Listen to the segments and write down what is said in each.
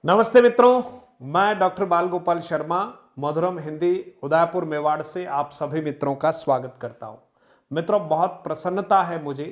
नमस्ते मित्रों, मैं डॉक्टर बाल गोपाल शर्मा मधुरम हिंदी उदयपुर मेवाड़ से आप सभी मित्रों का स्वागत करता हूं। मित्रों, बहुत प्रसन्नता है मुझे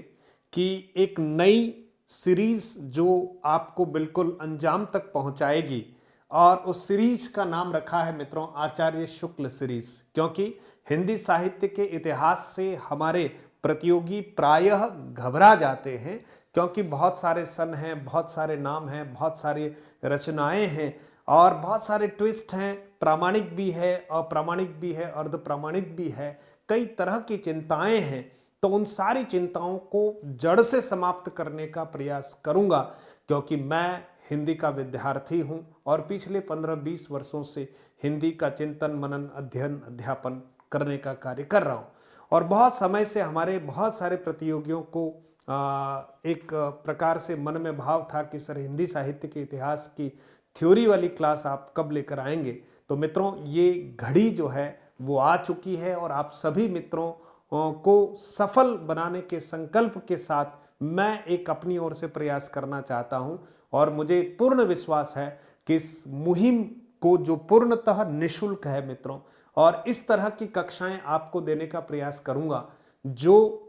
कि एक नई सीरीज जो आपको बिल्कुल अंजाम तक पहुंचाएगी और उस सीरीज का नाम रखा है मित्रों आचार्य शुक्ल सीरीज, क्योंकि हिंदी साहित्य के इतिहास से हमारे प्रतियोगी प्रायः घबरा जाते हैं, क्योंकि बहुत सारे सन हैं, बहुत सारे नाम हैं, बहुत सारी रचनाएं हैं और बहुत सारे ट्विस्ट हैं। प्रामाणिक भी है, अप्रामाणिक भी है, अर्ध प्रामाणिक भी है, कई तरह की चिंताएं हैं। तो उन सारी चिंताओं को जड़ से समाप्त करने का प्रयास करूंगा, क्योंकि मैं हिंदी का विद्यार्थी हूं और पिछले 15-20 वर्षों से हिंदी का चिंतन मनन अध्ययन अध्यापन करने का कार्य कर रहा हूं। और बहुत समय से हमारे बहुत सारे प्रतियोगियों को एक प्रकार से मन में भाव था कि सर हिंदी साहित्य के इतिहास की थ्योरी वाली क्लास आप कब लेकर आएंगे। तो मित्रों, ये घड़ी जो है वो आ चुकी है और आप सभी मित्रों को सफल बनाने के संकल्प के साथ मैं एक अपनी ओर से प्रयास करना चाहता हूं और मुझे पूर्ण विश्वास है कि इस मुहिम को जो पूर्णतः निःशुल्क है मित्रों, और इस तरह की कक्षाएं आपको देने का प्रयास करूंगा जो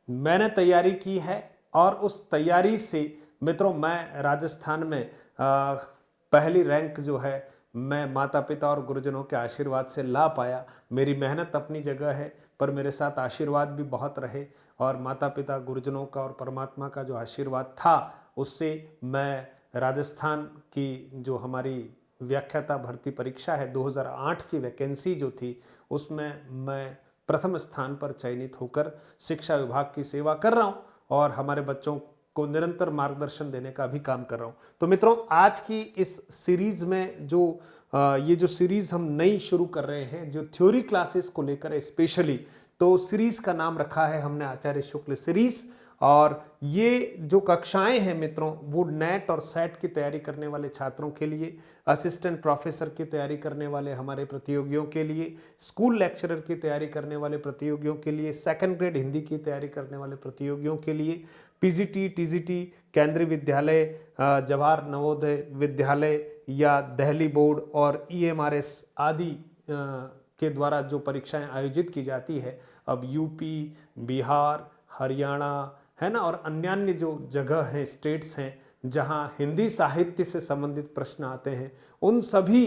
मैंने तैयारी की है। और उस तैयारी से मित्रों मैं राजस्थान में पहली रैंक जो है मैं माता पिता और गुरुजनों के आशीर्वाद से ला पाया। मेरी मेहनत अपनी जगह है, पर मेरे साथ आशीर्वाद भी बहुत रहे और माता पिता गुरुजनों का और परमात्मा का जो आशीर्वाद था उससे मैं राजस्थान की जो हमारी व्याख्याता भर्ती परीक्षा है 2008 की वैकेंसी जो थी उसमें मैं प्रथम स्थान पर चयनित होकर शिक्षा विभाग की सेवा कर रहा हूं और हमारे बच्चों को निरंतर मार्गदर्शन देने का भी काम कर रहा हूं। तो मित्रों, आज की इस सीरीज में जो ये जो सीरीज हम नई शुरू कर रहे हैं जो थ्योरी क्लासेस को लेकर स्पेशली, तो सीरीज का नाम रखा है हमने आचार्य शुक्ल सीरीज। और ये जो कक्षाएं हैं मित्रों वो नेट और सेट की तैयारी करने वाले छात्रों के लिए, असिस्टेंट प्रोफेसर की तैयारी करने वाले हमारे प्रतियोगियों के लिए, स्कूल लेक्चरर की तैयारी करने वाले प्रतियोगियों के लिए, सेकंड ग्रेड हिंदी की तैयारी करने वाले प्रतियोगियों के लिए, पीजीटी टीजीटी केंद्रीय विद्यालय, जवाहर नवोदय विद्यालय या दिल्ली बोर्ड और ईएमआरएस आदि के द्वारा जो परीक्षाएं आयोजित की जाती है, अब यूपी, बिहार, हरियाणा है ना, और अन्य जो जगह हैं, स्टेट्स हैं जहां हिंदी साहित्य से संबंधित प्रश्न आते हैं, उन सभी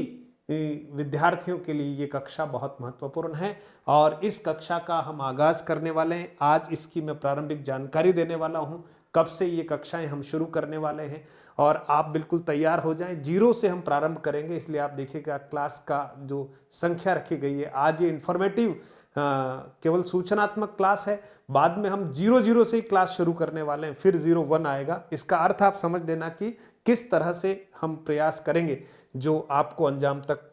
विद्यार्थियों के लिए ये कक्षा बहुत महत्वपूर्ण है। और इस कक्षा का हम आगाज करने वाले हैं। आज इसकी मैं प्रारंभिक जानकारी देने वाला हूं, कब से ये कक्षाएं हम शुरू करने वाले हैं और आप बिल्कुल तैयार हो जाएं। 0 से हम प्रारंभ करेंगे, इसलिए आप देखिएगा क्लास का जो संख्या रखी गई है, आज ये इंफॉर्मेटिव केवल सूचनात्मक क्लास है। बाद में हम 0-0 से ही क्लास शुरू करने वाले हैं, फिर 0-1 आएगा। इसका अर्थ आप समझ लेना कि किस तरह से हम प्रयास करेंगे जो आपको अंजाम तक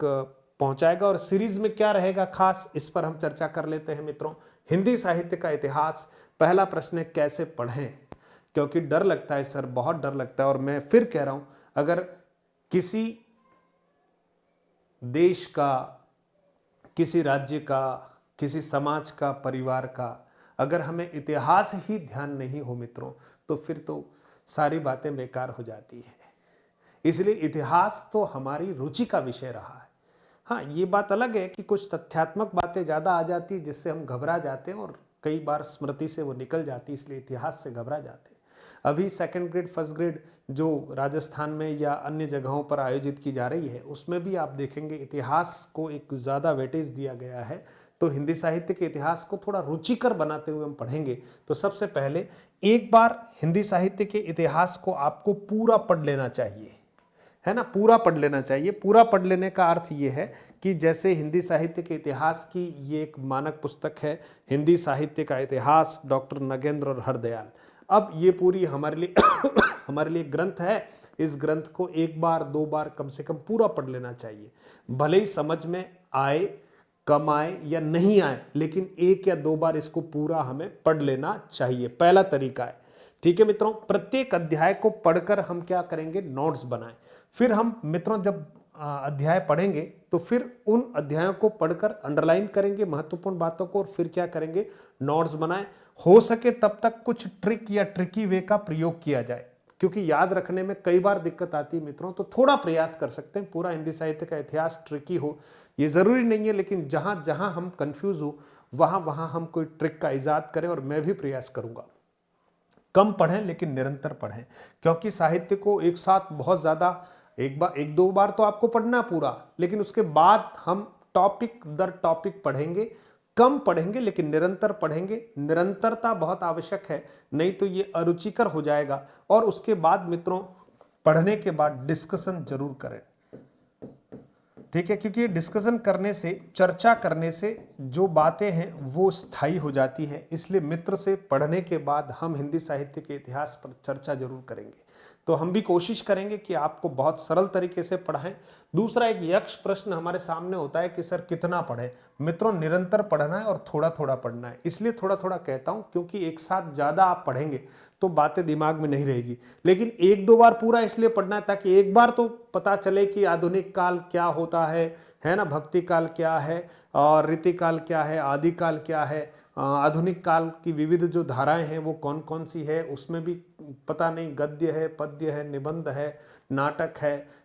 पहुंचाएगा। और सीरीज में क्या रहेगा खास, इस पर हम चर्चा कर लेते हैं मित्रों। हिंदी साहित्य का इतिहास, पहला प्रश्न है कैसे पढ़ें, क्योंकि डर लगता है सर, बहुत डर लगता है। और मैं फिर कह रहा हूं, अगर किसी देश का, किसी राज्य का, किसी समाज का, परिवार का अगर हमें इतिहास ही ध्यान नहीं हो मित्रों, तो फिर तो सारी बातें बेकार हो जाती है। इसलिए इतिहास तो हमारी रुचि का विषय रहा है। हाँ, ये बात अलग है कि कुछ तथ्यात्मक बातें ज़्यादा आ जाती है जिससे हम घबरा जाते हैं और कई बार स्मृति से वो निकल जाती है, इसलिए इतिहास से घबरा जाते हैं। अभी सेकंड ग्रेड, फर्स्ट ग्रेड जो राजस्थान में या अन्य जगहों पर आयोजित की जा रही है, उसमें भी आप देखेंगे इतिहास को एक ज़्यादा वेटेज दिया गया है। तो हिंदी साहित्य के इतिहास को थोड़ा रुचिकर बनाते हुए हम पढ़ेंगे। तो सबसे पहले एक बार हिंदी साहित्य के इतिहास को आपको पूरा पढ़ लेना चाहिए, है ना, पूरा पढ़ लेना चाहिए। पूरा पढ़ लेने का अर्थ ये है कि जैसे हिंदी साहित्य के इतिहास की ये एक मानक पुस्तक है, हिंदी साहित्य का इतिहास, डॉक्टर नगेंद्र और हरदयाल। अब ये पूरी हमारे लिए हमारे लिए ग्रंथ है। इस ग्रंथ को एक बार 2 बार कम से कम पूरा पढ़ लेना चाहिए। भले ही समझ में आए, कम आए या नहीं आए, लेकिन 1 या 2 बार इसको पूरा हमें पढ़ लेना चाहिए। पहला तरीका है, ठीक है मित्रों। प्रत्येक अध्याय को पढ़कर हम क्या करेंगे, नोट्स बनाएं। फिर हम मित्रों जब अध्याय पढ़ेंगे तो फिर उन अध्यायों को पढ़कर अंडरलाइन करेंगे महत्वपूर्ण बातों को, और फिर क्या करेंगे, नोट्स बनाएं। हो सके तब तक कुछ ट्रिक या ट्रिकी वे का प्रयोग किया जाए। क्योंकि याद रखने में कई बार दिक्कत आती है मित्रों, तो थोड़ा प्रयास कर सकते हैं। पूरा हिंदी साहित्य का इतिहास ट्रिकी हो ये जरूरी नहीं है, लेकिन जहां जहां हम कंफ्यूज हो वहां वहां हम कोई ट्रिक का इजाद करें, और मैं भी प्रयास करूंगा। कम पढ़ें लेकिन निरंतर पढ़ें, क्योंकि साहित्य को एक साथ बहुत ज्यादा एक दो बार तो आपको पढ़ना पूरा, लेकिन उसके बाद हम टॉपिक दर टॉपिक पढ़ेंगे। कम पढ़ेंगे लेकिन निरंतर पढ़ेंगे। निरंतरता बहुत आवश्यक है, नहीं तो ये अरुचिकर हो जाएगा। और उसके बाद मित्रों, पढ़ने के बाद डिस्कशन जरूर करें, ठीक है, क्योंकि डिस्कशन करने से, चर्चा करने से जो बातें हैं वो स्थायी हो जाती है। इसलिए मित्र से पढ़ने के बाद हम हिंदी साहित्य के इतिहास पर चर्चा जरूर करेंगे। तो हम भी कोशिश करेंगे कि आपको बहुत सरल तरीके से पढ़ाएं। दूसरा, एक यक्ष प्रश्न हमारे सामने होता है कि सर कितना पढ़ें। मित्रों, निरंतर पढ़ना है और थोड़ा थोड़ा पढ़ना है। इसलिए थोड़ा थोड़ा कहता हूं क्योंकि एक साथ ज्यादा आप पढ़ेंगे तो बातें दिमाग में नहीं रहेगी, लेकिन एक दो बार पूरा इसलिए पढ़ना है ताकि एक बार तो पता चले कि आधुनिक काल क्या होता है ना, भक्ति काल क्या है, और रीति काल क्या है, आदि काल क्या है, आधुनिक काल की विविध जो धाराएं हैं वो कौन कौन सी है, उसमें भी पता नहीं गद्य है, पद्य है, निबंध है, नाटक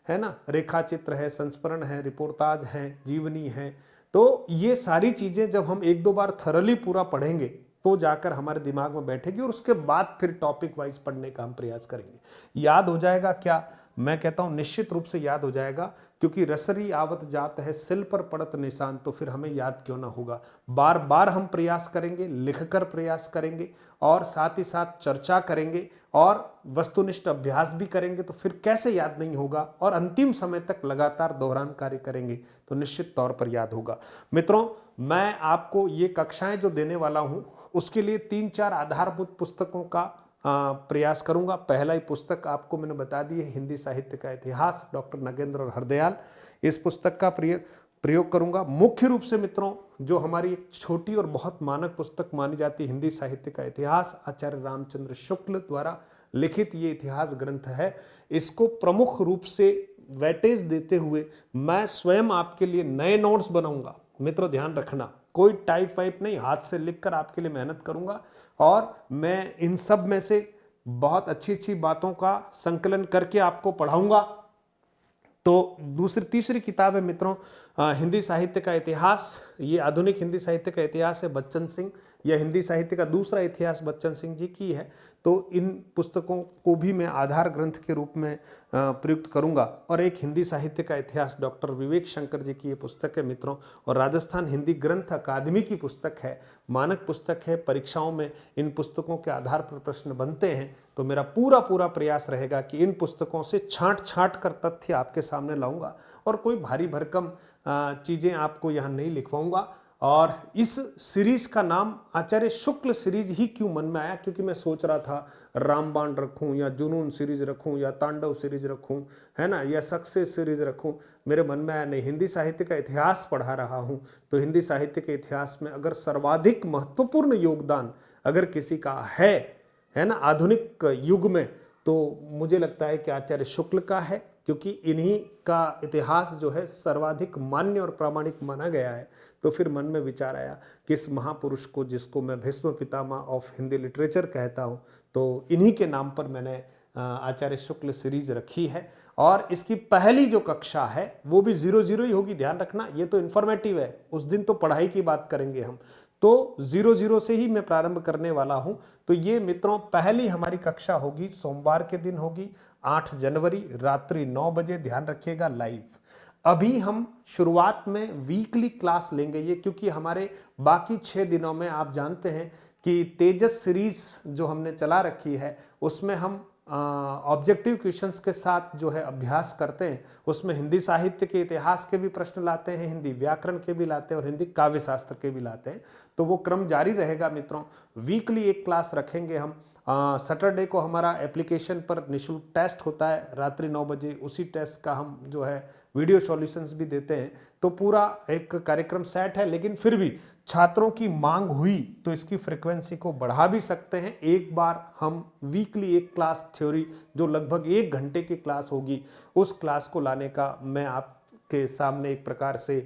है ना, रेखा चित्र है, संस्मरण है, रिपोर्टाज है, जीवनी है। तो ये सारी चीजें जब हम एक दो बार थरली पूरा पढ़ेंगे तो जाकर हमारे दिमाग में बैठेगी, और उसके बाद फिर टॉपिक वाइज पढ़ने का हम प्रयास करेंगे। याद हो जाएगा क्या? मैं कहता हूं निश्चित रूप से याद हो जाएगा, क्योंकि रसरी आवत जात है सिल पर पड़त निशान, तो फिर हमें याद क्यों ना होगा। बार बार हम प्रयास करेंगे, लिखकर प्रयास करेंगे, और साथ ही साथ चर्चा करेंगे और वस्तुनिष्ठ अभ्यास भी करेंगे, तो फिर कैसे याद नहीं होगा। और अंतिम समय तक लगातार दोहरान कार्य करेंगे तो निश्चित तौर पर याद होगा। मित्रों, मैं आपको ये कक्षाएं जो देने वाला हूं उसके लिए 3-4 आधारभूत पुस्तकों का प्रयास करूंगा। पहला ही पुस्तक आपको मैंने बता दी है, हिंदी साहित्य का इतिहास, डॉक्टर नगेंद्र और हरदयाल। इस पुस्तक का प्रयोग करूंगा। मुख्य रूप से मित्रों, जो हमारी एक छोटी और बहुत मानक पुस्तक मानी जाती है, हिंदी साहित्य का इतिहास, आचार्य रामचंद्र शुक्ल द्वारा लिखित ये इतिहास ग्रंथ है। इसको प्रमुख रूप से वेटेज देते हुए मैं स्वयं आपके लिए नए नोट्स बनाऊंगा। मित्रों, ध्यान रखना, कोई टाइप वाइप नहीं, हाथ से लिखकर आपके लिए मेहनत करूंगा, और मैं इन सब में से बहुत अच्छी अच्छी बातों का संकलन करके आपको पढ़ाऊंगा। तो तीसरी किताब है मित्रों, हिंदी साहित्य का इतिहास। ये आधुनिक हिंदी साहित्य का इतिहास है, बच्चन सिंह। यह हिंदी साहित्य का दूसरा इतिहास बच्चन सिंह जी की है। तो इन पुस्तकों को भी मैं आधार ग्रंथ के रूप में प्रयुक्त करूंगा। और एक हिंदी साहित्य का इतिहास डॉक्टर विवेक शंकर जी की ये पुस्तक है मित्रों, और राजस्थान हिंदी ग्रंथ अकादमी की पुस्तक है, मानक पुस्तक है। परीक्षाओं में इन पुस्तकों के आधार पर प्रश्न बनते हैं, तो मेरा पूरा प्रयास रहेगा कि इन पुस्तकों से छांट कर तथ्य आपके सामने लाऊंगा, और कोई भारी भरकम चीजें आपको यहाँ नहीं लिखवाऊंगा। और इस सीरीज का नाम आचार्य शुक्ल सीरीज ही क्यों मन में आया, क्योंकि मैं सोच रहा था रामबाण रखूं, या जुनून सीरीज रखूं, या तांडव सीरीज रखूं, है ना, या सक्सेस सीरीज रखूं। मेरे मन में आया नहीं, हिंदी साहित्य का इतिहास पढ़ा रहा हूं, तो हिंदी साहित्य के इतिहास में अगर सर्वाधिक महत्वपूर्ण योगदान अगर किसी का है ना, आधुनिक युग में, तो मुझे लगता है कि आचार्य शुक्ल का है, क्योंकि इन्हीं का इतिहास जो है सर्वाधिक मान्य और प्रामाणिक माना गया है। तो फिर मन में विचार आया कि इस महापुरुष को, जिसको मैं भीष्म पितामह ऑफ हिंदी लिटरेचर कहता हूँ, तो इन्हीं के नाम पर मैंने आचार्य शुक्ल सीरीज रखी है। और इसकी पहली जो कक्षा है वो भी 0-0 ही होगी, ध्यान रखना। ये तो इन्फॉर्मेटिव है, उस दिन तो पढ़ाई की बात करेंगे हम, तो 0-0 से ही मैं प्रारंभ करने वाला हूं। तो ये मित्रों पहली हमारी कक्षा होगी, सोमवार के दिन होगी, 8 जनवरी रात्रि 9 बजे। ध्यान रखिएगा, लाइव। अभी हम शुरुआत में वीकली क्लास लेंगे ये, क्योंकि हमारे बाकी 6 दिनों में आप जानते हैं कि तेजस सीरीज जो हमने चला रखी है उसमें हम ऑब्जेक्टिव क्वेश्चंस के साथ जो है अभ्यास करते हैं। उसमें हिंदी साहित्य के इतिहास के भी प्रश्न लाते हैं, हिंदी व्याकरण के भी लाते हैं, और हिंदी काव्य शास्त्र के भी लाते हैं। तो वो क्रम जारी रहेगा मित्रों। वीकली एक क्लास रखेंगे हम। सैटरडे को हमारा एप्लीकेशन पर निःशुल्क टेस्ट होता है रात्रि 9 बजे। उसी टेस्ट का हम जो है वीडियो सॉल्यूशंस भी देते हैं। तो पूरा एक कार्यक्रम सेट है, लेकिन फिर भी छात्रों की मांग हुई तो इसकी फ्रीक्वेंसी को बढ़ा भी सकते हैं। एक बार हम वीकली एक क्लास थ्योरी, जो लगभग 1 घंटे की क्लास होगी, उस क्लास को लाने का मैं आपके सामने एक प्रकार से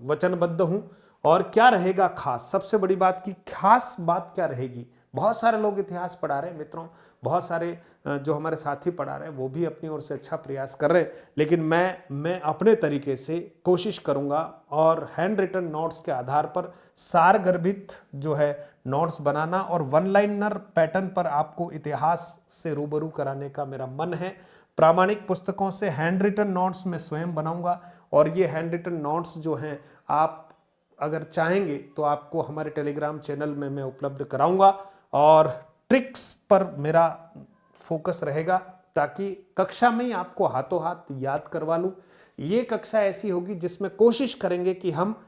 वचनबद्ध हूं। और क्या रहेगा खास, सबसे बड़ी बात की खास बात क्या रहेगी, बहुत सारे लोग इतिहास पढ़ा रहे हैं मित्रों, बहुत सारे जो हमारे साथी पढ़ा रहे हैं वो भी अपनी ओर से अच्छा प्रयास कर रहे हैं, लेकिन मैं अपने तरीके से कोशिश करूंगा और हैंड रिटन नोट्स के आधार पर सारगर्भित जो है नोट्स बनाना और वन लाइनर पैटर्न पर आपको इतिहास से रूबरू कराने का मेरा मन है। प्रामाणिक पुस्तकों से हैंड रिटन नोट्स मैं स्वयं बनाऊंगा और ये हैंड रिटन नोट्स जो हैं आप अगर चाहेंगे तो आपको हमारे टेलीग्राम चैनल में मैं उपलब्ध कराऊंगा और ट्रिक्स पर मेरा फोकस रहेगा ताकि कक्षा में ही आपको हाथों हाथ याद करवा लूं। ये कक्षा ऐसी होगी जिसमें कोशिश करेंगे कि हम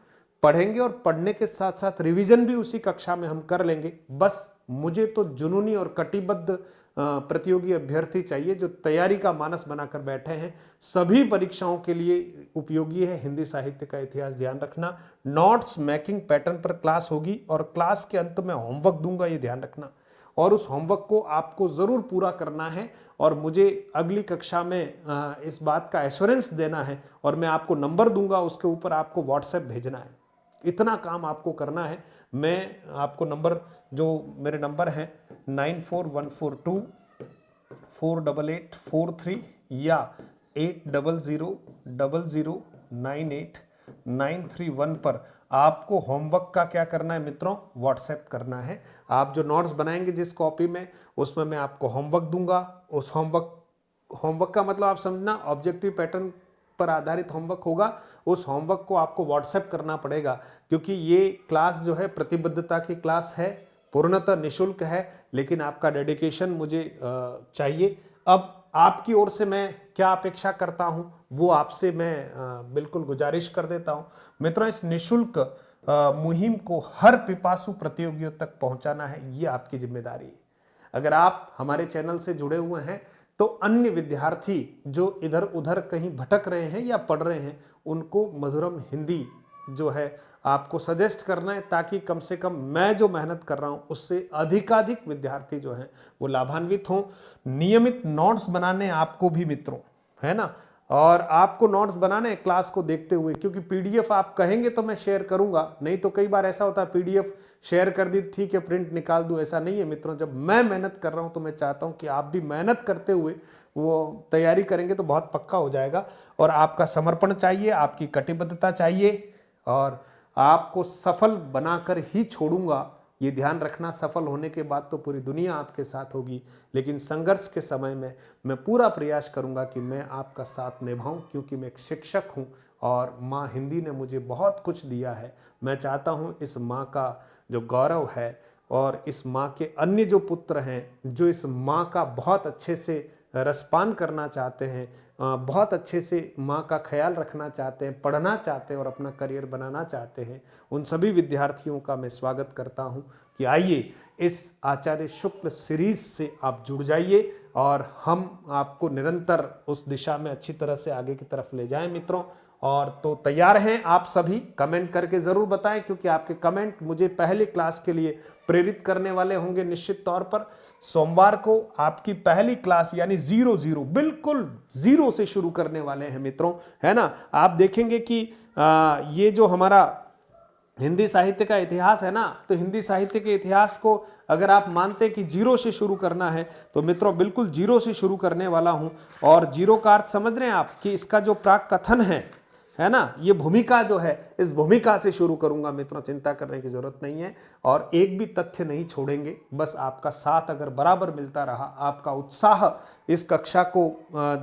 पढ़ेंगे और पढ़ने के साथ साथ रिवीजन भी उसी कक्षा में हम कर लेंगे। बस मुझे तो जुनूनी और कटिबद्ध प्रतियोगी अभ्यर्थी चाहिए जो तैयारी का मानस बनाकर बैठे हैं। सभी परीक्षाओं के लिए उपयोगी है हिंदी साहित्य का इतिहास, ध्यान रखना। नोट्स मेकिंग पैटर्न पर क्लास होगी और क्लास के अंत में होमवर्क दूंगा, ये ध्यान रखना, और उस होमवर्क को आपको जरूर पूरा करना है और मुझे अगली कक्षा में इस बात का एश्योरेंस देना है और मैं आपको नंबर दूंगा, उसके ऊपर आपको व्हाट्सएप भेजना है। इतना काम आपको करना है। मैं आपको नंबर, जो मेरे नंबर हैं 9414248843 या 8000098931 पर आपको होमवर्क का क्या करना है मित्रों, व्हाट्सएप करना है। आप जो नोट्स बनाएंगे जिस कॉपी में, उसमें मैं आपको होमवर्क दूंगा। उस होमवर्क का मतलब आप समझना, ऑब्जेक्टिव पैटर्न पर आधारित होमवर्क होगा। उस होमवर्क को आपको व्हाट्सएप करना पड़ेगा क्योंकि ये क्लास जो है प्रतिबद्धता की क्लास है, पूर्णतः निःशुल्क है, लेकिन आपका डेडिकेशन मुझे चाहिए। अब आपकी ओर से मैं क्या अपेक्षा करता हूं वो आपसे मैं बिल्कुल गुजारिश कर देता हूं। मित्रों, इस निःशुल्क मुहिम को हर पिपासु प्रतियोगियों तक पहुंचाना है, ये आपकी जिम्मेदारी है। अगर आप हमारे चैनल से जुड़े हुए हैं तो अन्य विद्यार्थी जो इधर उधर कहीं भटक रहे हैं या पढ़ रहे हैं, उनको मधुरम हिंदी जो है आपको सजेस्ट करना है ताकि कम से कम मैं जो मेहनत कर रहा हूं उससे अधिकाधिक विद्यार्थी जो हैं वो लाभान्वित हों। नियमित नोट्स बनाने आपको भी मित्रों, है ना, और आपको नोट्स बनाने क्लास को देखते हुए, क्योंकि पीडीएफ आप कहेंगे तो मैं शेयर करूंगा, नहीं तो कई बार ऐसा होता है पीडीएफ शेयर कर दी, ठीक है प्रिंट निकाल दूं, ऐसा नहीं है मित्रों। जब मैं मेहनत कर रहा हूं तो मैं चाहता हूं कि आप भी मेहनत करते हुए वो तैयारी करेंगे तो बहुत पक्का हो जाएगा। और आपका समर्पण चाहिए, आपकी कटिबद्धता चाहिए और आपको सफल बनाकर ही छोड़ूंगा। ये ध्यान रखना, सफल होने के बाद तो पूरी दुनिया आपके साथ होगी, लेकिन संघर्ष के समय में मैं पूरा प्रयास करूंगा कि मैं आपका साथ निभाऊं, क्योंकि मैं एक शिक्षक हूं और माँ हिंदी ने मुझे बहुत कुछ दिया है। मैं चाहता हूं इस माँ का जो गौरव है और इस माँ के अन्य जो पुत्र हैं जो इस माँ का बहुत अच्छे से रसपान करना चाहते हैं, बहुत अच्छे से माँ का ख्याल रखना चाहते हैं, पढ़ना चाहते हैं और अपना करियर बनाना चाहते हैं, उन सभी विद्यार्थियों का मैं स्वागत करता हूं कि आइए इस आचार्य शुक्ल सीरीज से आप जुड़ जाइए और हम आपको निरंतर उस दिशा में अच्छी तरह से आगे की तरफ ले जाएं मित्रों। और तो तैयार हैं आप सभी? कमेंट करके जरूर बताएं, क्योंकि आपके कमेंट मुझे पहली क्लास के लिए प्रेरित करने वाले होंगे निश्चित तौर पर। सोमवार को आपकी पहली क्लास यानी 0 बिल्कुल 0 से शुरू करने वाले हैं मित्रों, है ना। आप देखेंगे कि ये जो हमारा हिंदी साहित्य का इतिहास है ना, तो हिंदी साहित्य के इतिहास को अगर आप मानते हैं कि 0 से शुरू करना है तो मित्रों बिल्कुल 0 से शुरू करने वाला हूं। और 0 का अर्थ समझ रहे हैं आप कि इसका जो प्राक कथन है ना, ये भूमिका जो है, इस भूमिका से शुरू करूंगा मित्रों, चिंता करने की जरूरत नहीं है। और एक भी तथ्य नहीं छोड़ेंगे, बस आपका साथ अगर बराबर मिलता रहा, आपका उत्साह इस कक्षा को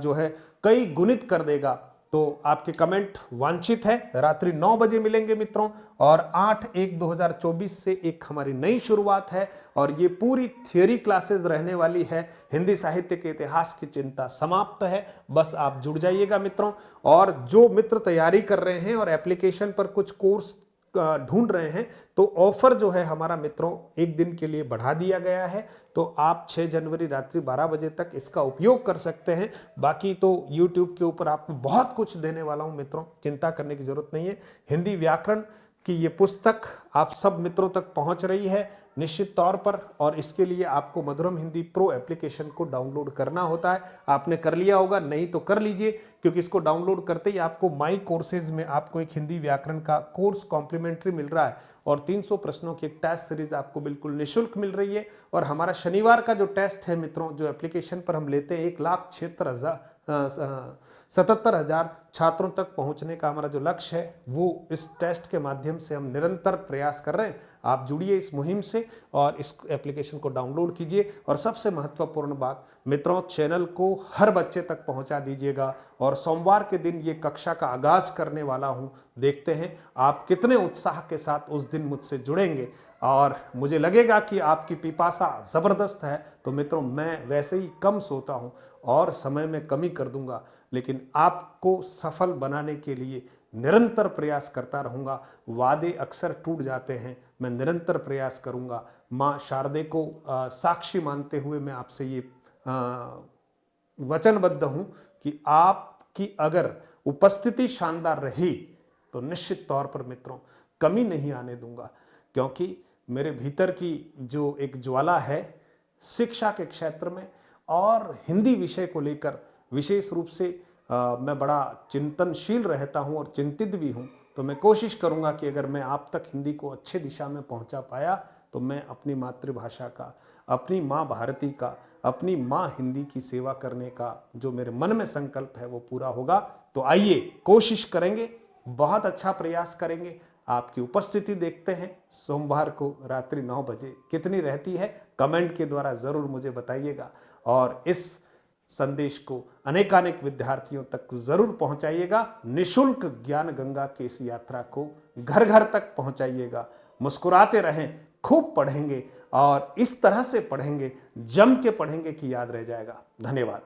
जो है कई गुणित कर देगा। तो आपके कमेंट वांछित है। रात्रि 9 बजे मिलेंगे मित्रों और 8/1/2024 से एक हमारी नई शुरुआत है और ये पूरी थियरी क्लासेस रहने वाली है। हिंदी साहित्य के इतिहास की चिंता समाप्त है, बस आप जुड़ जाइएगा मित्रों। और जो मित्र तैयारी कर रहे हैं और एप्लीकेशन पर कुछ कोर्स ढूंढ रहे हैं, तो ऑफर जो है हमारा मित्रों एक दिन के लिए बढ़ा दिया गया है, तो आप 6 जनवरी रात्रि 12 बजे तक इसका उपयोग कर सकते हैं। बाकी तो YouTube के ऊपर आपको बहुत कुछ देने वाला हूं मित्रों, चिंता करने की जरूरत नहीं है। हिंदी व्याकरण की ये पुस्तक आप सब मित्रों तक पहुंच रही है। निश्चित तौर पर, और इसके लिए आपको मधुरम हिंदी प्रो एप्लीकेशन को डाउनलोड करना होता है। आपने कर लिया होगा, नहीं तो कर लीजिए, क्योंकि इसको डाउनलोड करते ही आपको माई कोर्सेज में आपको एक हिंदी व्याकरण का कोर्स कॉम्प्लीमेंट्री मिल रहा है और 300 प्रश्नों की एक टेस्ट सीरीज आपको बिल्कुल निःशुल्क मिल रही है। और हमारा शनिवार का जो टेस्ट है मित्रों, जो एप्लीकेशन पर हम लेते हैं 1,77,000 छात्रों तक पहुंचने का हमारा जो लक्ष्य है, वो इस टेस्ट के माध्यम से हम निरंतर प्रयास कर रहे हैं। आप जुड़िए इस मुहिम से और इस एप्लीकेशन को डाउनलोड कीजिए। और सबसे महत्वपूर्ण बात मित्रों, चैनल को हर बच्चे तक पहुंचा दीजिएगा। और सोमवार के दिन ये कक्षा का आगाज करने वाला हूं, देखते हैं आप कितने उत्साह के साथ उस दिन मुझसे जुड़ेंगे। और मुझे लगेगा कि आपकी पिपासा जबरदस्त है, तो मित्रों मैं वैसे ही कम सोता हूं और समय में कमी कर दूंगा, लेकिन आपको सफल बनाने के लिए निरंतर प्रयास करता रहूंगा। वादे अक्सर टूट जाते हैं, मैं निरंतर प्रयास करूंगा। माँ शारदे को साक्षी मानते हुए मैं आपसे ये वचनबद्ध हूं कि आपकी अगर उपस्थिति शानदार रही तो निश्चित तौर पर मित्रों कमी नहीं आने दूंगा, क्योंकि मेरे भीतर की जो एक ज्वाला है शिक्षा के क्षेत्र में और हिंदी विषय को लेकर विशेष रूप से मैं बड़ा चिंतनशील रहता हूं और चिंतित भी हूं। तो मैं कोशिश करूंगा कि अगर मैं आप तक हिंदी को अच्छे दिशा में पहुंचा पाया तो मैं अपनी मातृभाषा का, अपनी माँ भारती का, अपनी माँ हिंदी की सेवा करने का जो मेरे मन में संकल्प है वो पूरा होगा। तो आइए कोशिश करेंगे, बहुत अच्छा प्रयास करेंगे। आपकी उपस्थिति देखते हैं सोमवार को रात्रि 9 बजे कितनी रहती है, कमेंट के द्वारा जरूर मुझे बताइएगा। और इस संदेश को अनेकानेक विद्यार्थियों तक जरूर पहुंचाइएगा। निशुल्क ज्ञान गंगा की इस यात्रा को घर घर तक पहुंचाइएगा। मुस्कुराते रहें, खूब पढ़ेंगे और इस तरह से पढ़ेंगे, जम के पढ़ेंगे कि याद रह जाएगा। धन्यवाद।